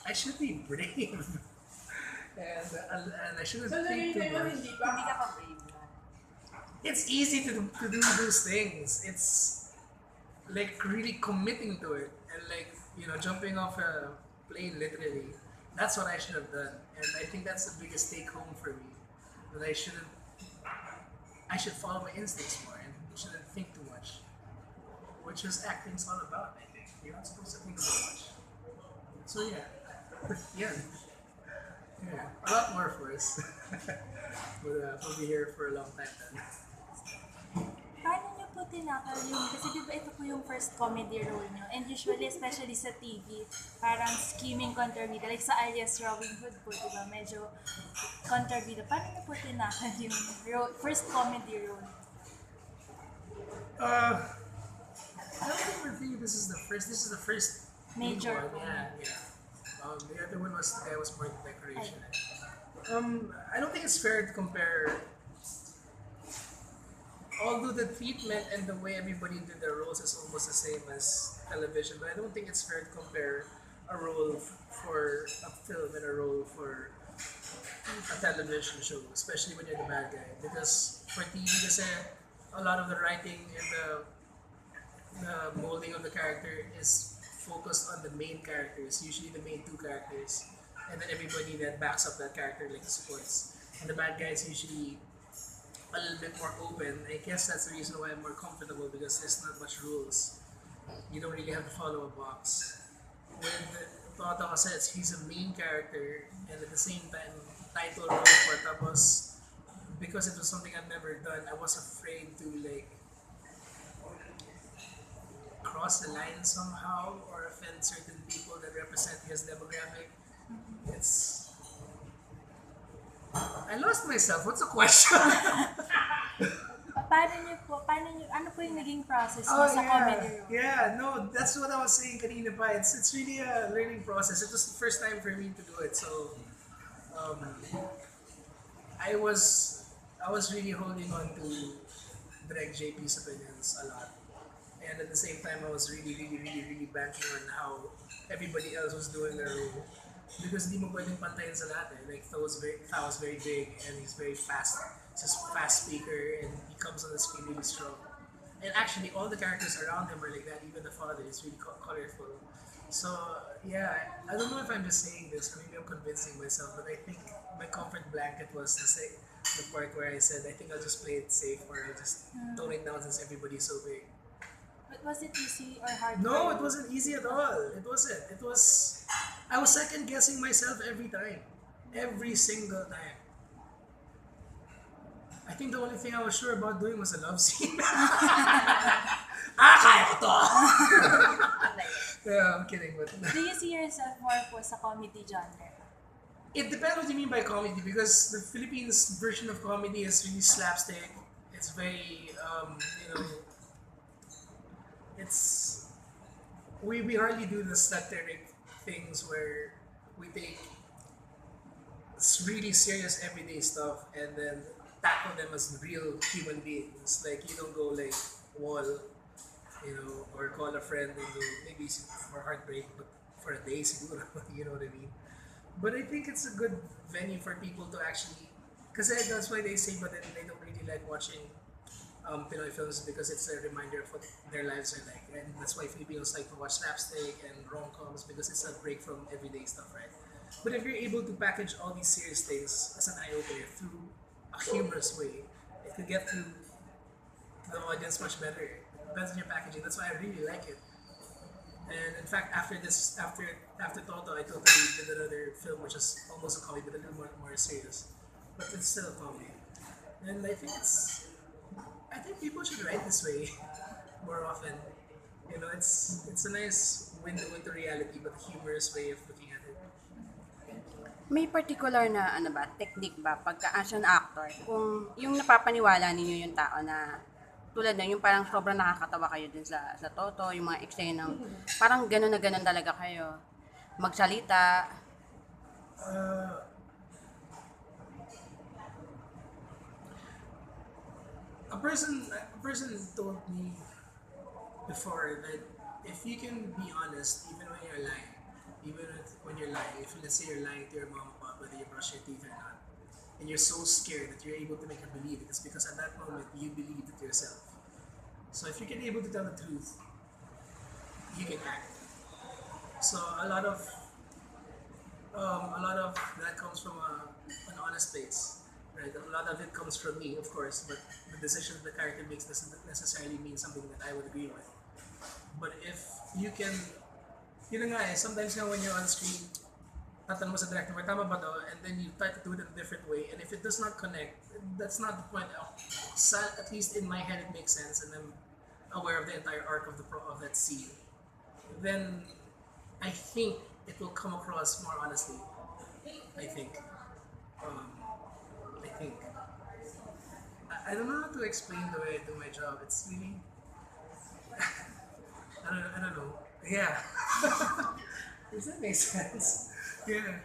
I should be brave. And I shouldn't So think too naging mo much. hindi pa? Hindi ka pa brave na. It's easy to do those things. It's like really committing to it and like jumping off a plane literally. That's what I should have done, and I think that's the biggest take home for me. That I should follow my instincts more and shouldn't think too much, which is acting's all about. I think you're not supposed to think so much. So yeah, yeah, yeah, a lot more for us. We'll be here for a long time then. Paano niyo po tinakal yung, kasi di ba ito po yung first comedy role niyo, and usually, especially sa TV, parang scheming contrabida, like sa alias Robin Hood po, di ba, medyo contrabida. Paano niyo po tinakal yung first comedy role? I don't even think this is the first. This is the first big Major one. Yeah, yeah. The other one was the guy was more decoration. I don't think it's fair to compare. Although the treatment and the way everybody did their roles is almost the same as television, but I don't think it's fair to compare a role for a film and a role for a television show, especially when you're the bad guy. Because for TV, kasi a lot of the writing and the molding of the character is focused on the main characters, usually the main two characters, and then everybody that backs up that character like supports. And the bad guys usually a little bit more open. I guess that's the reason why I'm more comfortable because there's not much rules. You don't really have to follow a box. With Toto says he's a main character and at the same time title role for tapos because it was something I've never done, I was afraid to like cross the line somehow or offend certain people that represent his demographic. It's I lost myself. What's the question? Ano po yung naging process niyo sa comedy role? Yeah, no, that's what I was saying kanina pa. It's really a learning process. It was the first time for me to do it, so um, I was I was really holding on to Direct JP's opinions a lot, and at the same time, I was really banking on how everybody else was doing their role. Because di mo pwedeng pantayin sa lahat eh. Like, Tao was very big and he's very fast. He's a fast speaker and he comes on the screen really strong. And actually, all the characters around him are like that. Even the father is really colorful. So, yeah, I don't know if I'm just saying this, or maybe I'm convincing myself, but I think my comfort blanket was the part where I said, I think I'll just play it safe or I'll just tone it down since everybody's so big. But was it easy or hard? No, for it you? wasn't easy at all. It wasn't. It was. I was second guessing myself every time. Every single time. I think the only thing I was sure about doing was a love scene. Kaya ko to! Yeah, I'm kidding. But Do you see yourself more po sa comedy genre? it depends what you mean by comedy because the Philippines version of comedy is really slapstick. It's very, it's we hardly do the satiric things where we take really serious everyday stuff and then tackle them as real human beings. Like you don't go like wall, or call a friend and go maybe for heartbreak, but for a day, siguro, you know what I mean. But I think it's a good venue for people to actually, because that's why they say, but then they don't really like watching Pinoy films because it's a reminder of what their lives are like. And that's why Filipinos like to watch slapstick and rom-coms because it's a break from everyday stuff, right? But if you're able to package all these serious things as an eye-opener through a humorous way, it could get through to the audience much better. It depends on your packaging. That's why I really like it. And in fact, after Toto, I totally did another film which is almost a comedy but a little more serious. But it's still a comedy. And I think people should write this way more often. It's a nice window into reality, but a humorous way of looking at it. May particular na technique ba pagka as an actor kung yung napapaniwala ninyo yung tao na tulad na yung parang sobrang nakakatawa kayo dun sa Toto, yung mga eksena ng parang gano'n na gano'n talaga kayo magsalita. Uh, a person told me before that if you can be honest even when you're lying, even when you're lying. If let's say you're lying to your mom about whether you brush your teeth or not, and you're so scared that you're able to make her believe it, it's because at that moment you believed it yourself. So if you can able to tell the truth, you can act. So a lot of that comes from an honest place, right? A lot of it comes from me, of course, but the decisions the character makes doesn't necessarily mean something that I would agree with. But if you can, yun na nga eh, sometimes nga when you're on screen, tatanong mo sa director, "May tama ba to?" And then you try to do it in a different way, and if it does not connect, that's not the point. At least in my head, it makes sense, and I'm aware of the entire arc of of that scene. Then I think it will come across more honestly. I think. Um, I think. I don't know how to explain the way I do my job. It's really. I don't know. Yeah. Does that make sense? Yeah.